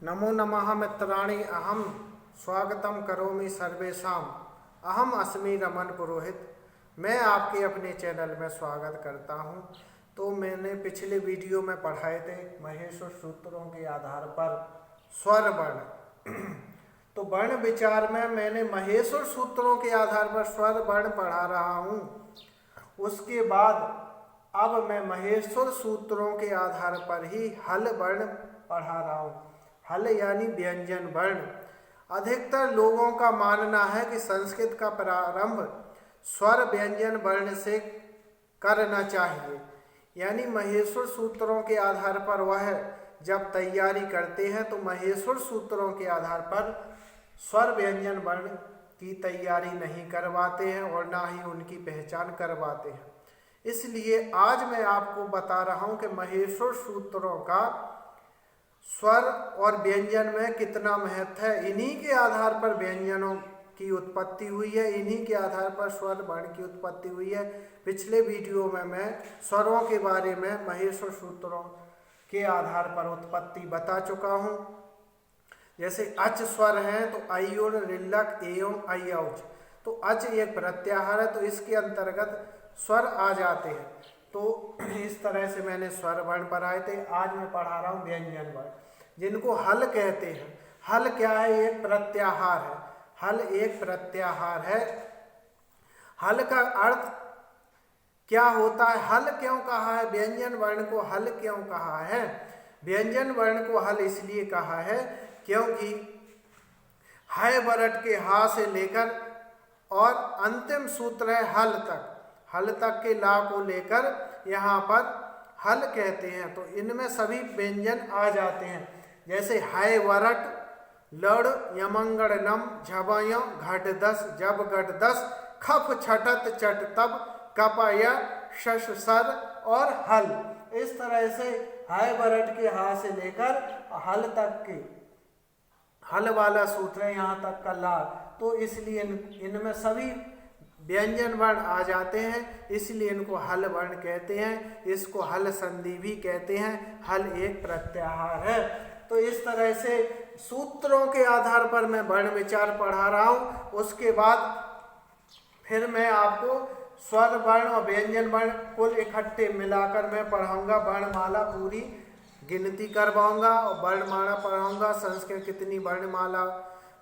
नमो नमः मित्राणि अहम स्वागतम करोमि सर्वेषां। अहम अस्मि रमन पुरोहित। मैं आपके अपने चैनल में स्वागत करता हूं। तो मैंने पिछले वीडियो में पढ़ाए थे महेश्वर सूत्रों के आधार पर स्वर वर्ण। तो वर्ण विचार में मैंने महेश्वर सूत्रों के आधार पर स्वर वर्ण पढ़ा रहा हूं। उसके बाद अब मैं महेश्वर सूत्रों के आधार पर ही हल वर्ण पढ़ा रहा हूं। हल यानी व्यंजन वर्ण। अधिकतर लोगों का मानना है कि संस्कृत का प्रारंभ स्वर व्यंजन वर्ण से करना चाहिए। यानी महेश्वर सूत्रों के आधार पर वह जब तैयारी करते हैं तो महेश्वर सूत्रों के आधार पर स्वर व्यंजन वर्ण की तैयारी नहीं करवाते हैं और ना ही उनकी पहचान करवाते हैं। इसलिए आज मैं आपको बता रहा हूं कि महेश्वर सूत्रों का स्वर और व्यंजन में कितना महत्व है। इन्हीं के आधार पर व्यंजनों की उत्पत्ति हुई है, इन्हीं के आधार पर स्वर वर्ण की उत्पत्ति हुई है। पिछले वीडियो में मैं स्वरों के बारे में महेश्वर सूत्रों के आधार पर उत्पत्ति बता चुका हूँ। जैसे अच स्वर हैं तो अयोर रिल्लक एवं अयौच। तो अच एक प्रत्याहार है तो इसके अंतर्गत स्वर आ जाते हैं। तो इस तरह से मैंने स्वर वर्ण पढ़ाए थे। आज मैं पढ़ा रहा हूँ व्यंजन वर्ण जिनको हल कहते हैं। हल क्या है? एक प्रत्याहार है। हल एक प्रत्याहार है। हल का अर्थ क्या होता है? हल क्यों कहा है? व्यंजन वर्ण को हल क्यों कहा है? व्यंजन वर्ण को हल इसलिए कहा है क्योंकि है वरट के हा से लेकर और अंतिम सूत्र है हल तक। हल तक के ला को लेकर यहाँ पर हल कहते हैं। तो इनमें सभी व्यंजन आ जाते हैं। जैसे है वरट, लड़, यमंगड़ नम, झबय, घट दस, जब घट दस, खप छटत चट तब, कपय, शश सर और हल। इस तरह से है वरट के हा से लेकर हल तक के हल वाला सूत्र है यहाँ तक का ला। तो इसलिए इनमें सभी व्यंजन वर्ण आ जाते हैं, इसलिए इनको हल वर्ण कहते हैं। इसको हल संधि भी कहते हैं। हल एक प्रत्याहार है। तो इस तरह से सूत्रों के आधार पर मैं वर्ण विचार पढ़ा रहा हूँ। उसके बाद फिर मैं आपको स्वर वर्ण और व्यंजन वर्ण कुल इकट्ठे मिलाकर मैं पढ़ाऊंगा। वर्णमाला पूरी गिनती करवाऊंगा और वर्णमाला पढ़ाऊंगा। संस्कृत कितनी वर्णमाला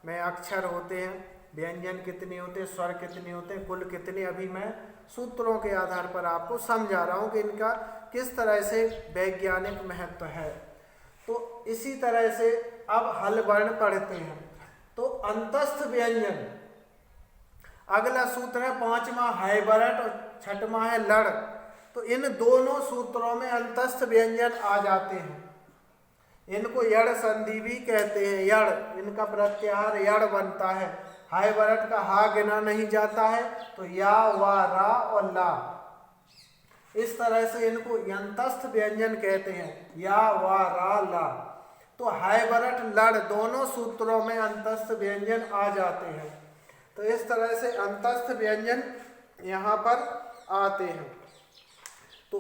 में अक्षर होते हैं, व्यंजन कितने होते हैं, स्वर कितने होते हैं, कुल कितने। अभी मैं सूत्रों के आधार पर आपको समझा रहा हूँ कि इनका किस तरह से वैज्ञानिक महत्व है। तो इसी तरह से अब हल वर्ण पढ़ते हैं। तो अंतस्थ व्यंजन अगला सूत्र है। पांचवा है वरट और छठवां है लड़। तो इन दोनों सूत्रों में अंतस्थ व्यंजन आ जाते हैं। इनको यड़ संधि भी कहते हैं। यड़ इनका प्रत्याहार यड़ बनता है। हाय वरट का हा गिना नहीं जाता है तो या वा रा और ला। इस तरह से इनको अंतस्थ व्यंजन कहते हैं। या वा रा ला। तो हाय वरट लड़ दोनों सूत्रों में अंतस्थ व्यंजन आ जाते हैं। तो इस तरह से अंतस्थ व्यंजन यहाँ पर आते हैं। तो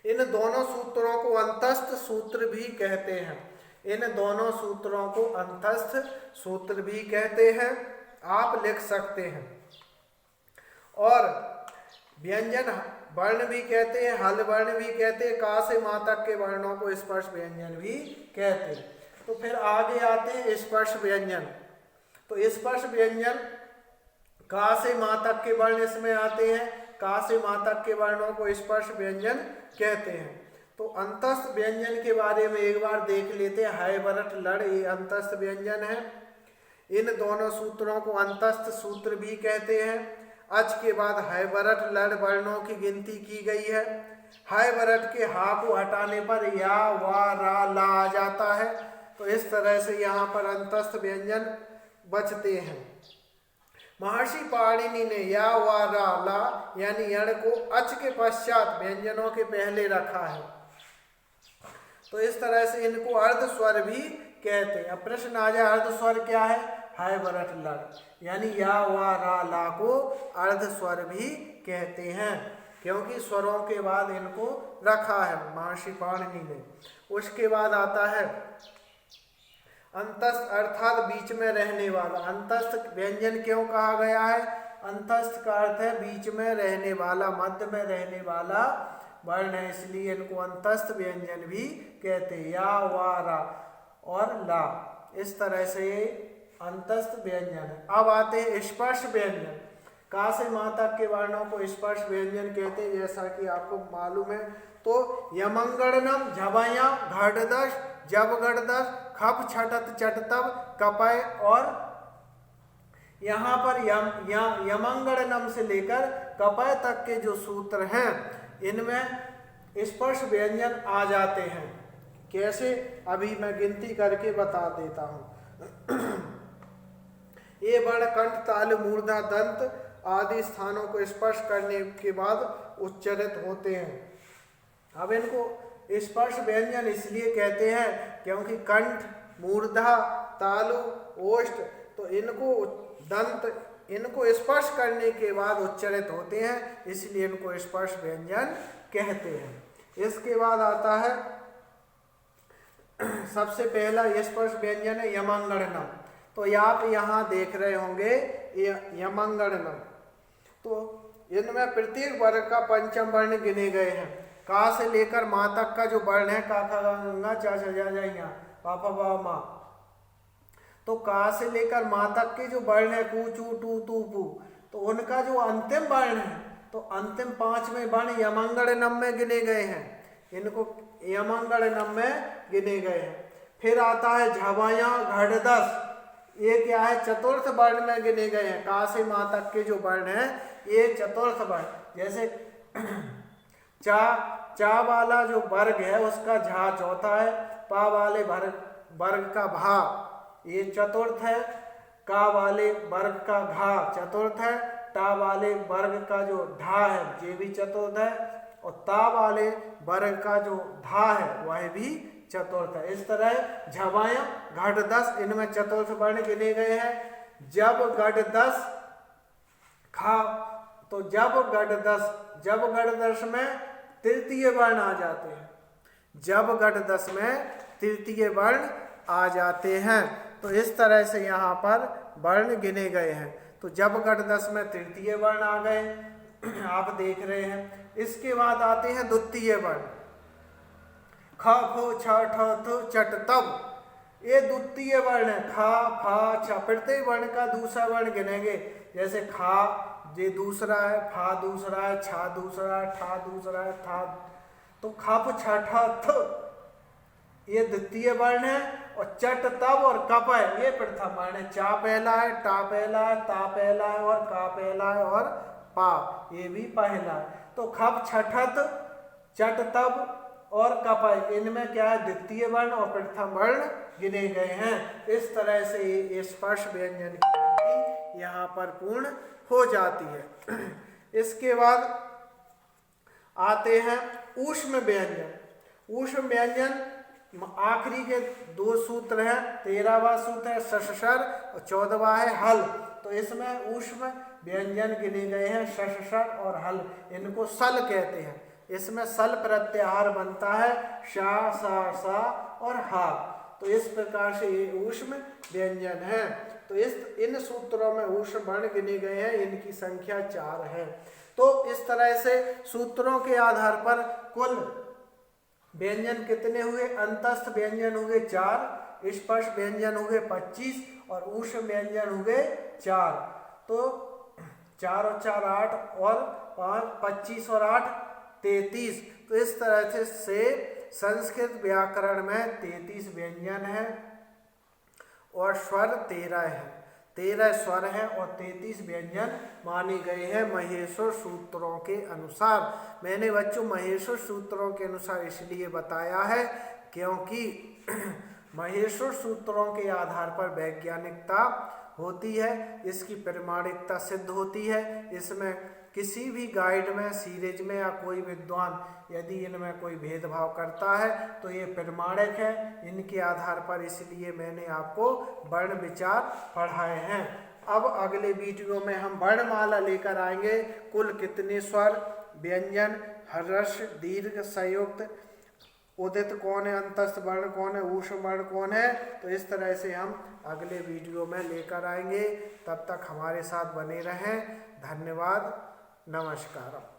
इन दोनों सूत्रों को अंतस्थ सूत्र भी कहते हैं। इन दोनों सूत्रों को अंतस्थ सूत्र भी कहते हैं। आप लिख सकते हैं। और व्यंजन वर्ण भी कहते हैं, हल वर्ण भी कहते हैं, का से मां तक के वर्णों को स्पर्श व्यंजन भी कहते हैं। तो फिर आगे आते हैं स्पर्श व्यंजन। तो स्पर्श व्यंजन का से मां तक के वर्ण इसमें आते हैं। का से मां तक के वर्णों को स्पर्श व्यंजन कहते हैं। तो अंतस्थ व्यंजन के बारे में एक बार देख लेते हैं। है वरट लड़ ये अंतस्थ व्यंजन है। इन दोनों सूत्रों को अंतस्थ सूत्र भी कहते हैं। अच के बाद है वरट लड़ वर्णों की गिनती की गई है। है वरट के हा को हटाने पर या वा रा ला आ जाता है। तो इस तरह से यहाँ पर अंतस्थ व्यंजन बचते हैं। महर्षि पाणिनि ने या वा रा ला यानी यण को अच के पश्चात व्यंजनों के पहले रखा है। तो इस तरह से इनको अर्ध स्वर भी कहते हैं। अब प्रश्न आ जाए अर्ध स्वर क्या है? है वरट लड़ यानी या वा रा ला को अर्ध स्वर भी कहते हैं क्योंकि स्वरों के बाद इनको रखा है महर्षि पाणिनि ने। उसके बाद आता है अंतस्थ अर्थात बीच में रहने वाला। अंतस्थ व्यंजन क्यों कहा गया है? अंतस्थ का अर्थ है बीच में रहने वाला, मध्य में रहने वाला वर्ण है, इसलिए इनको अंतस्थ व्यंजन भी कहते हैं। या, वा, रा और ला, इस तरह से ये अंतस्थ व्यंजन है। अब आते हैं स्पर्श व्यंजन। का से मा तक के वर्णों को स्पर्श व्यंजन कहते हैं, जैसा कि आपको मालूम है। तो यमंगणनम, झबया, घटदश, जबगढ़दश, खप, छटत, चटतब, कपय और यहाँ पर यमंगणनम से लेकर कपय तक के जो सूत्र हैं इनमें स्पर्श व्यंजन आ जाते हैं। कैसे? अभी मैं गिनती करके बता देता हूँ। ये वर्ण कंठ, तालु, मूर्धा, दंत आदि स्थानों को स्पर्श करने के बाद उच्चारित होते हैं। अब इनको स्पर्श व्यंजन इसलिए कहते हैं क्योंकि कंठ, मूर्धा, तालु, ओष्ठ तो इनको दंत इनको स्पर्श करने के बाद उच्चारित होते हैं, इसलिए इनको स्पर्श व्यंजन कहते हैं। इसके बाद आता है सबसे पहला स्पर्श व्यंजन है यमंगणनम। तो आप यहाँ देख रहे होंगे यमंगणनम। तो इनमें प्रत्येक वर्ग का पंचम वर्ण गिने गए हैं। का से लेकर माँ तक का जो वर्ण है का, खा, गा, चा, छा, जा, जा, पा, पा, बा, मा। तो का से लेकर माँ तक के जो वर्ण है कू, चू, टू, तू, पू, तो उनका जो अंतिम वर्ण है तो अंतिम 5वें वर्ण यमंगणनम में गिने गए हैं। इनको यमंगणनम में गिने गए हैं। फिर आता है झबया, घटदश, ये क्या है? चतुर्थ वर्ण में गिने गए हैं। का से माँ तक के जो वर्ण है ये चतुर्थ वर्ण। जैसे चा वाला जो वर्ग है उसका झा चौथा है, पा वाले वर्ग का भा ये चतुर्थ है, का वाले वर्ग का घा चतुर्थ है, टा वाले वर्ग का जो ढा है ये भी चतुर्थ है, और ता वाले वर्ग का जो धा है वह भी चतुर्थ है। इस तरह झबया, घटदश इनमें चतुर्थ वर्ण गिने गए हैं। जब घटदश खा, तो जब घटदश में तृतीय वर्ण आ जाते हैं। जब घटदश में तृतीय वर्ण आ जाते हैं। तो इस तरह से यहाँ पर वर्ण गिने गए हैं। तो जब घटदश में तृतीय वर्ण आ गए आप देख रहे हैं। इसके बाद आते हैं द्वितीय वर्ण। ख, खो, छ, ठ, थ, चट, तब ये द्वितीय वर्ण है। खा, फा, छ प्रत्येक वर्ण का दूसरा वर्ण गिनेंगे। जैसे खा ये दूसरा है, फा दूसरा है, छा दूसरा है, ठा दूसरा है, था। तो खप, छ, ठ, थ ये द्वितीय वर्ण है, और चट, तब और कप है ये प्रथम वर्ण है। चा पहला है, टा पहला है, ता पहला है और का पहला है और पा ये भी पहला है। तो खप, छठत, चट, तब और कप है इनमें क्या है? द्वितीय वर्ण और प्रथम वर्ण गिने गए हैं। इस तरह से ये स्पर्श व्यंजन की गिनती यहाँ पर पूर्ण हो जाती है। इसके बाद आते हैं ऊष्म व्यंजन। ऊष्म व्यंजन आखिरी के 2 सूत्र हैं। 13वां सूत्र है सशसर और 14वां है हल। तो इसमें ऊष्म व्यंजन गिने गए हैं सशसर और हल, इनको सल कहते हैं। इसमें सल प्रत्याहार बनता है शा, सा, सा और हा। तो इस प्रकार से ये ऊष्म व्यंजन है। तो इन सूत्रों में ऊष्म वर्ण गिने गए हैं, इनकी संख्या 4 है। तो इस तरह से सूत्रों के आधार पर कुल व्यंजन कितने हुए? अंतस्थ व्यंजन हुए 4, स्पर्श व्यंजन हुए 25 और ऊष्म व्यंजन हुए 4। तो 4 और 4 8 और 5 25 और 8 33। तो इस तरह से संस्कृत व्याकरण में 33 व्यंजन है और स्वर 13 है। 13 स्वर हैं और 33 व्यंजन माने गए हैं महेश्वर सूत्रों के अनुसार। मैंने बच्चों महेश्वर सूत्रों के अनुसार इसलिए बताया है क्योंकि महेश्वर सूत्रों के आधार पर वैज्ञानिकता होती है, इसकी प्रमाणिकता सिद्ध होती है। इसमें किसी भी गाइड में, सीरीज में या कोई विद्वान यदि इनमें कोई भेदभाव करता है तो ये प्रमाणिक है इनके आधार पर, इसलिए मैंने आपको वर्ण विचार पढ़ाए हैं। अब अगले वीडियो में हम वर्णमाला लेकर आएंगे। कुल कितने स्वर, व्यंजन हर्ष दीर्घ संयुक्त उदित कौन है, अंतस्थ वर्ण कौन है, ऊष्म वर्ण कौन है। तो इस तरह से हम अगले वीडियो में लेकर आएंगे। तब तक हमारे साथ बने रहें। धन्यवाद। नमस्कार।